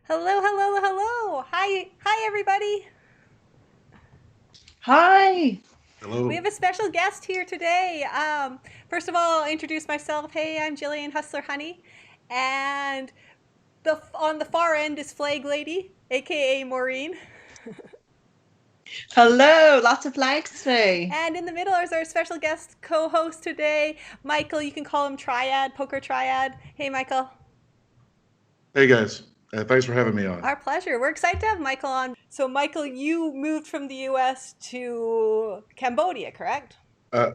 Hello, hello, hello. Hi, everybody. Hi. We Hello. have a special guest here today. First of all, I'll introduce myself. Hey, I'm Gillian Hustler Honey. And on the far end is Flag Lady, aka Maureen. Hello. Lots of flags today. And in the middle is our special guest co host today, Michael. You can call him Triad, Poker Triad. Hey, Michael. Hey guys. Thanks for having me on. Our pleasure. We're excited to have Michael on. So, Michael, you moved from the US to Cambodia, correct? Uh,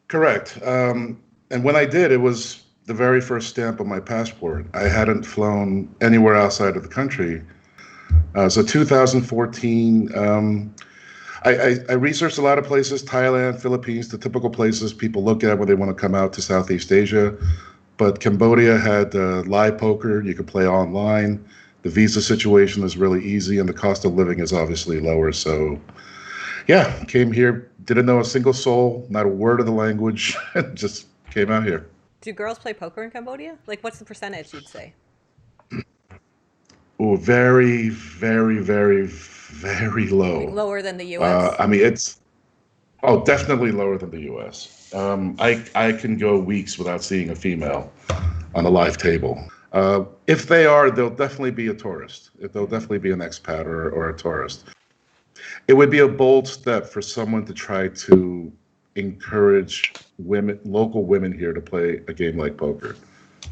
Correct. And when I did, it was the very first stamp on my passport. I hadn't flown anywhere outside of the country. So 2014, I researched a lot of places, Thailand, Philippines, the typical places people look at when they want to come out to Southeast Asia. But Cambodia had live poker. You could play online. The visa situation is really easy, and the cost of living is obviously lower. So yeah, came here, didn't know a single soul, not a word of the language, just came out here. Do girls play poker in Cambodia? Like, what's the percentage you'd say? Oh, very, very, very, very Like, low. lower than the US? I mean, it's definitely lower than the U.S. I can go weeks without seeing a female on a live table. If they are, they'll definitely be a tourist. They'll definitely be an expat or a tourist. It would be a bold step for someone to try to encourage women, local women here to play a game like poker.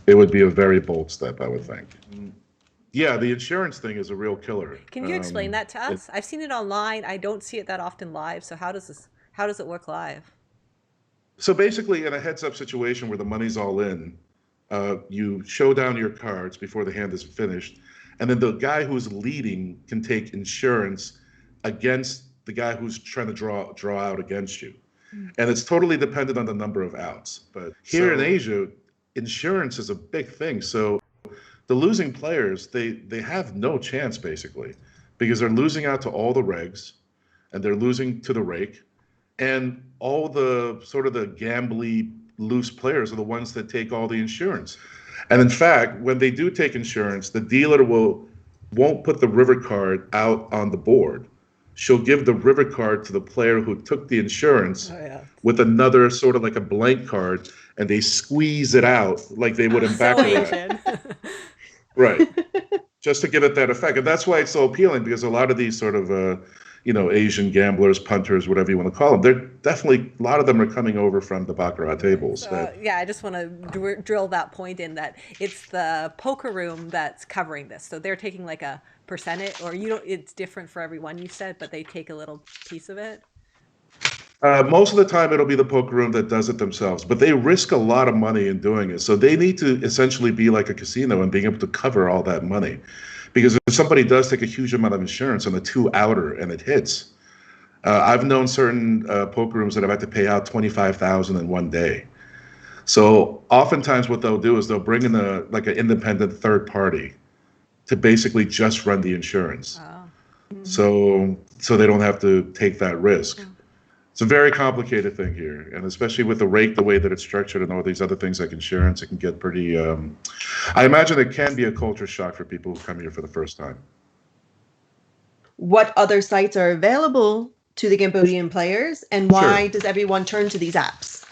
It would be a very bold step, I would think. Yeah, the insurance thing is a real killer. Can you explain that to It, us? I've seen it online. I don't see it that often live. So how does it work live? so basically, in a heads-up situation where the money's all in, you show down your cards before the hand is finished, and then the guy who's leading can take insurance against the guy who's trying to draw out against you. And it's totally dependent on the number of outs. But here in Asia, insurance is a big thing. So the losing players, they have no chance basically because they're losing out to all the regs and they're losing to the rake. And all the sort of the gambly loose players are the ones that take all the insurance. And in fact, when they do take insurance, the dealer won't put the river card out on the board. She'll give the river card to the player who took the insurance Oh, yeah. with another sort of like a blank card, and they squeeze it out like they would in So Baccarat. Asian. Right, just to give it that effect. And that's why it's so appealing because a lot of these sort of, Asian gamblers, punters, whatever you want to call them, they're definitely, a lot of them are coming over from the Baccarat tables. So, yeah, I just want to drill that point in that it's the poker room that's covering this. So they're taking like a percentage, or you don't, it's different for everyone, you said, but they take a little piece of it. Most of the time, it'll be the poker room that does it themselves, but they risk a lot of money in doing it. So they need to essentially be like a casino and being able to cover all that money. Because if somebody does take a huge amount of insurance on a two outer and it hits, I've known certain poker rooms that have had to pay out 25,000 in one day. So oftentimes, what they'll do is they'll bring in a like an independent third party to basically just run the insurance. Oh. So they don't have to take that risk. It's a very complicated thing here, and especially with the rate, the way that it's structured, and all these other things like insurance, it can get pretty. I imagine it can be a culture shock for people who come here for the first time. What other sites are available to the Cambodian players, and Sure. why does everyone turn to these apps?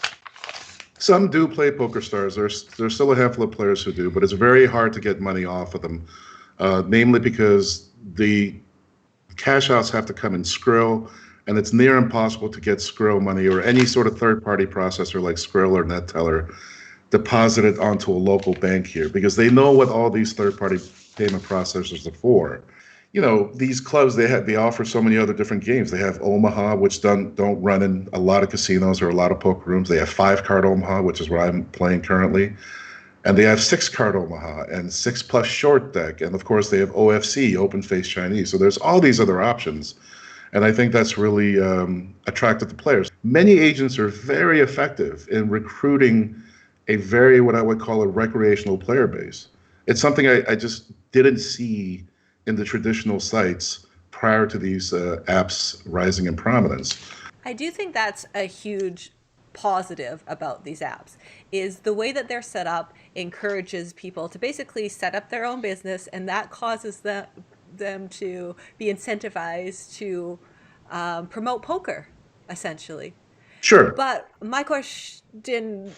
Some do play Poker Stars. There's still a handful of players who do, but it's very hard to get money off of them, namely because the cash outs have to come in Skrill, and it's near impossible to get Skrill money or any sort of third-party processor like Skrill or NetTeller deposited onto a local bank here because they know what all these third-party payment processors are for. These clubs they offer so many other different games. They have Omaha, which don't run in a lot of casinos or a lot of poker rooms. They have five card Omaha, which is where I'm playing currently, and they have six card Omaha and six plus short deck, and of course they have OFC, open face Chinese. So there's all these other options, and I think that's really attracted the players. Many agents are very effective in recruiting a very what I would call a recreational player base. It's something I just didn't see in the traditional sites prior to these apps rising in prominence. I do think that's a huge positive about these apps is the way that they're set up encourages people to basically set up their own business, and that causes them to be incentivized to promote poker, essentially. Sure. But my question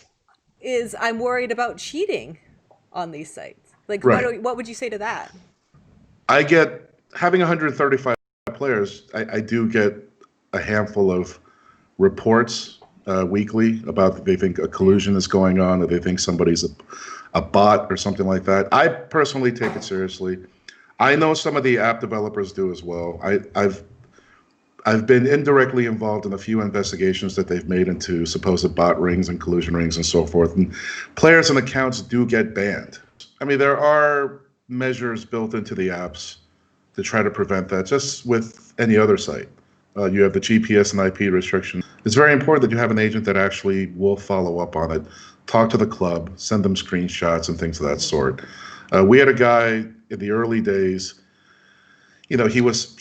is, I'm worried about cheating on these sites. Like, Right. what would you say to that? I get having 135 players. I do get a handful of reports weekly about they think a collusion is going on, or they think somebody's a bot or something like that. I personally take it seriously. I know some of the app developers do as well. I've been indirectly involved in a few investigations that they've made into supposed bot rings and collusion rings and so forth. And players and accounts do get banned. I mean, there are measures built into the apps to try to prevent that, just with any other site. You have the GPS and IP restriction. It's very important that you have an agent that actually will follow up on it, talk to the club, send them screenshots and things of that sort. We had a guy in the early days, you know, he was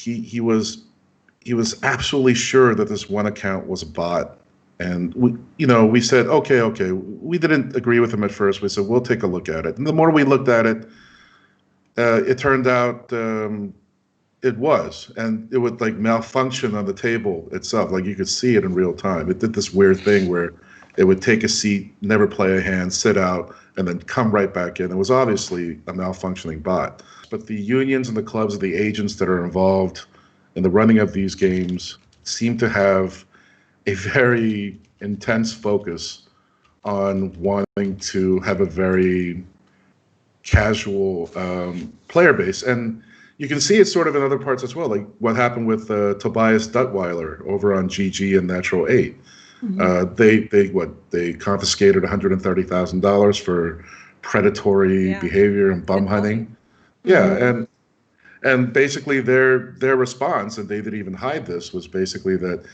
absolutely sure that this one account was a bot. And we said, okay. We didn't agree with him at first. We said, we'll take a look at it. And the more we looked at it, it turned out it was, and it would like malfunction on the table itself. Like you could see it in real time. It did this weird thing where it would take a seat, never play a hand, sit out, and then come right back in. It was obviously a malfunctioning bot. But the unions and the clubs and the agents that are involved in the running of these games seem to have a very intense focus on wanting to have a very casual player base. And you can see it sort of in other parts as well, like what happened with Tobias Duttweiler over on GG and Natural 8. They confiscated $130,000 for predatory behavior and bum hunting. And basically their response, and they didn't even hide this, was basically that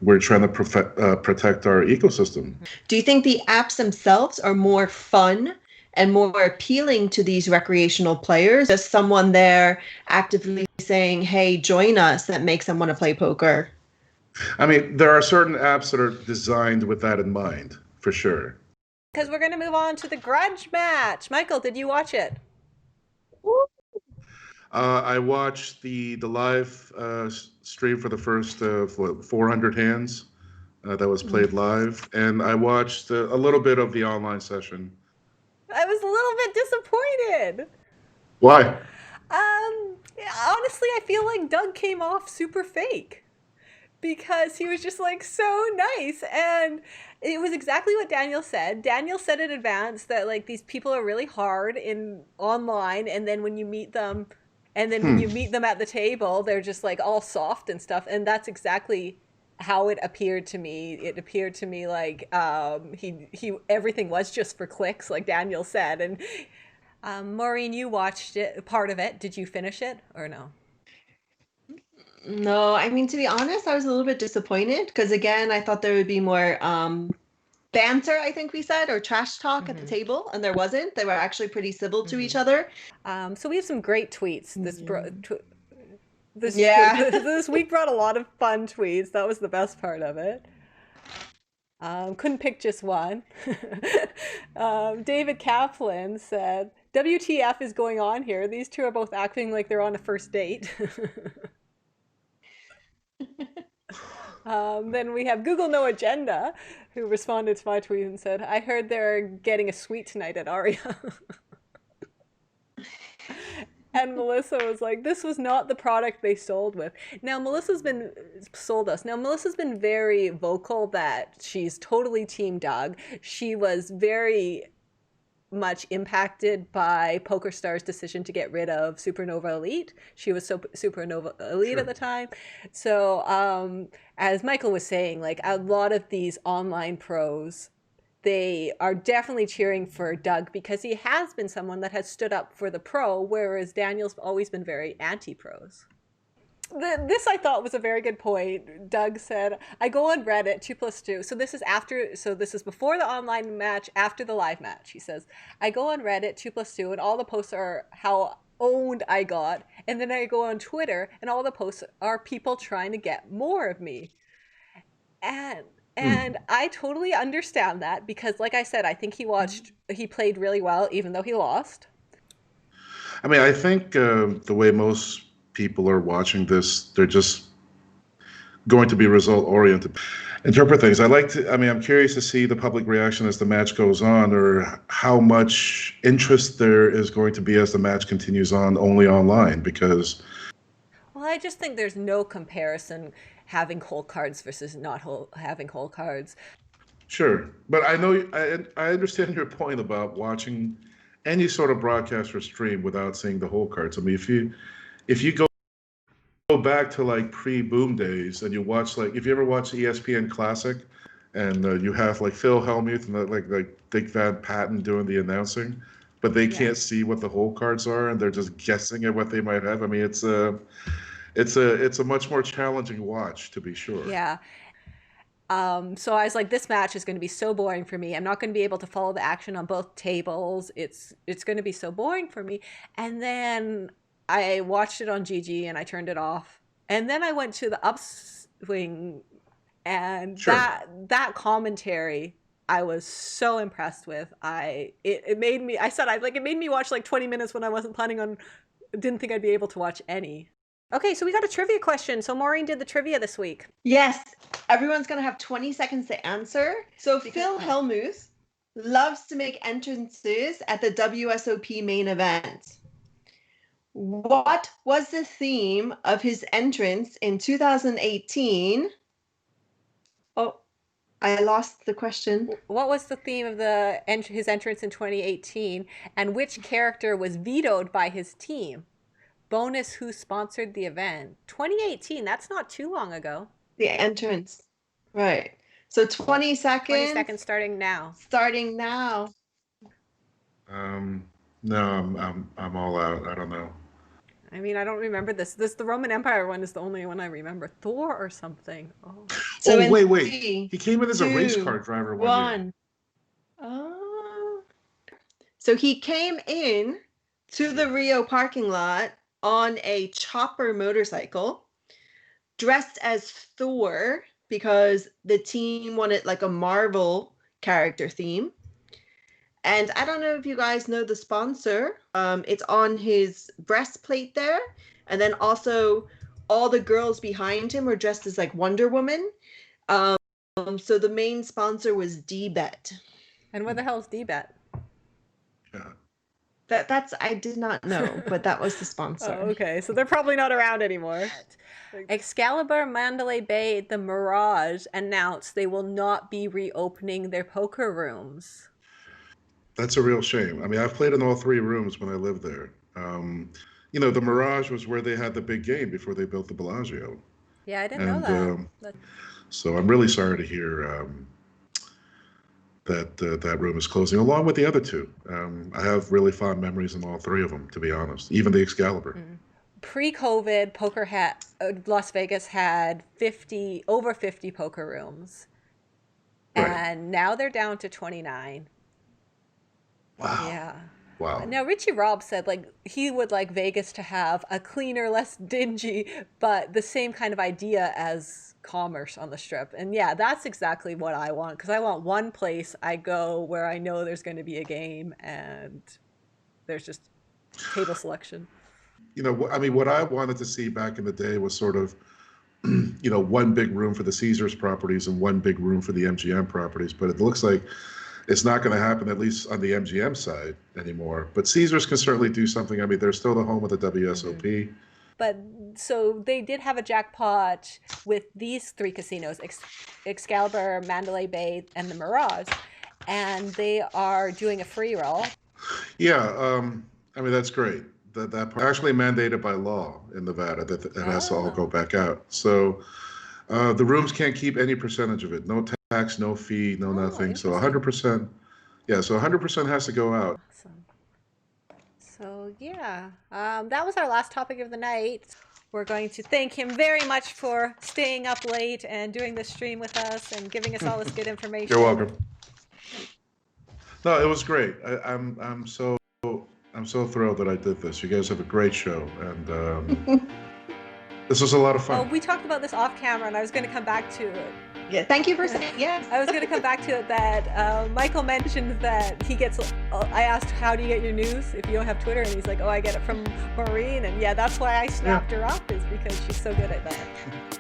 we're trying to protect our ecosystem. Do you think the apps themselves are more fun and more appealing to these recreational players? Just someone there actively saying, hey, join us, that makes them want to play poker? I mean, there are certain apps that are designed with that in mind, for sure. Because we're going to move on to the Grudge Match. Michael, did you watch it? I watched the live stream for the first 400 hands that was played live, and I watched a little bit of the online session. I was a little bit disappointed. Why? Honestly, I feel like Doug came off super fake because he was just like so nice, and it was exactly what Daniel said. Daniel said in advance that like these people are really hard in online, and then when you meet them, and then when you meet them at the table, they're just like all soft and stuff, and that's exactly how it appeared to me. It appeared to me like he everything was just for clicks, like Daniel said. And Maureen, you watched it, part of it. Did you finish it or no? No, I mean, to be honest, I was a little bit disappointed because, again, I thought there would be more banter, I think we said, or trash talk at the table, and there wasn't. They were actually pretty civil to each other. So we have some great tweets. This week brought a lot of fun tweets. That was the best part of it. Couldn't pick just one. David Kaplan said, WTF is going on here? These two are both acting like they're on a first date. Then we have Google No Agenda, who responded to my tweet and said, I heard they're getting a suite tonight at Aria. And Melissa was like, this was not the product they sold with. Now, Melissa's been very vocal that she's totally Team Doug. She was very much impacted by PokerStar's decision to get rid of Supernova Elite. She was Supernova Elite at the time. So as Michael was saying, like a lot of these online pros, they are definitely cheering for Doug because he has been someone that has stood up for the pro, whereas Daniel's always been very anti-pros. This I thought was a very good point. Doug said, I go on Reddit 2+2. So this is before the online match, after the live match. He says, I go on Reddit 2+2 and all the posts are how owned I got. And then I go on Twitter and all the posts are people trying to get more of me. And And I totally understand that because, like I said, I think he played really well, even though he lost. I mean, I think the way most people are watching this, they're just going to be result oriented. Interpret things. I'm curious to see the public reaction as the match goes on, or how much interest there is going to be as the match continues on only online, because. Well, I just think there's no comparison having hole cards versus not having hole cards. Sure, but I understand your point about watching any sort of broadcast or stream without seeing the hole cards. I mean, if you go back to like pre-boom days and you watch, like, if you ever watch ESPN Classic, and you have like Phil Hellmuth and like Dick Van Patten doing the announcing, but they can't see what the hole cards are and they're just guessing at what they might have. I mean, it's a much more challenging watch, to be sure. Yeah. So I was like, this match is going to be so boring for me. I'm not going to be able to follow the action on both tables. It's going to be so boring for me. And then I watched it on GG and I turned it off. And then I went to the upswing, and that commentary I was so impressed with. It made me watch like 20 minutes when I didn't think I'd be able to watch any. Okay, so we got a trivia question. So Maureen did the trivia this week. Yes, everyone's going to have 20 seconds to answer. So Phil Hellmuth loves to make entrances at the WSOP main event. What was the theme of his entrance in 2018? Oh, I lost the question. What was the theme of his entrance in 2018, and which character was vetoed by his team? Bonus, who sponsored the event? 2018, that's not too long ago. The entrance. Right. So 20 seconds. 20 seconds starting now. Starting now. No, I'm all out. I don't know. I mean, I don't remember this. The Roman Empire one is the only one I remember. Thor or something. Oh. So wait. He came in as a race car driver one year. Oh. So he came in to the Rio parking lot on a chopper motorcycle, dressed as Thor, because the team wanted like a Marvel character theme. And I don't know if you guys know the sponsor. It's on his breastplate there. And then also all the girls behind him were dressed as like Wonder Woman. So the main sponsor was D-Bet. And what the hell is D-Bet? Yeah. That's I did not know, but that was the sponsor. Oh, okay, so they're probably not around anymore. Excalibur, Mandalay Bay, the Mirage announced they will not be reopening their poker rooms. That's a real shame. I mean, I've played in all three rooms when I lived there. The Mirage was where they had the big game before they built the Bellagio. Yeah, I didn't know that. So I'm really sorry to hear that room is closing, along with the other two. I have really fond memories in all three of them, to be honest, even the Excalibur. Pre-COVID, Las Vegas had over 50 poker rooms. Right. And now they're down to 29. Wow. Yeah. Wow. Now, Richie Robb said he would like Vegas to have a cleaner, less dingy, but the same kind of idea as Commerce on the Strip. And yeah, that's exactly what I want, because I want one place I go where I know there's going to be a game and there's just table selection. What I wanted to see back in the day was sort of, one big room for the Caesars properties and one big room for the MGM properties. But it looks like it's not going to happen, at least on the MGM side anymore. But Caesars can certainly do something. I mean, they're still the home of the WSOP. Mm-hmm. But so they did have a jackpot with these three casinos, Excalibur, Mandalay Bay, and the Mirage. And they are doing a free roll. Yeah, that's great. That part actually mandated by law in Nevada that it has to all go back out. So the rooms can't keep any percentage of it. No tax, no fee, no nothing. So 100%. Yeah, so 100% has to go out. Awesome. So yeah, that was our last topic of the night. We're going to thank him very much for staying up late and doing this stream with us and giving us all this good information. You're welcome. No, it was great. I'm so thrilled that I did this. You guys have a great show, and This was a lot of Oh, fun. we talked about this off camera, and I was going to come back to it. Yeah, thank you for saying yes. I was going to come back to it that Michael mentioned that he gets. I asked, "How do you get your news if you don't have Twitter?" And he's like, "Oh, I get it from Maureen." And yeah, that's why I snapped her up, is because she's so good at that.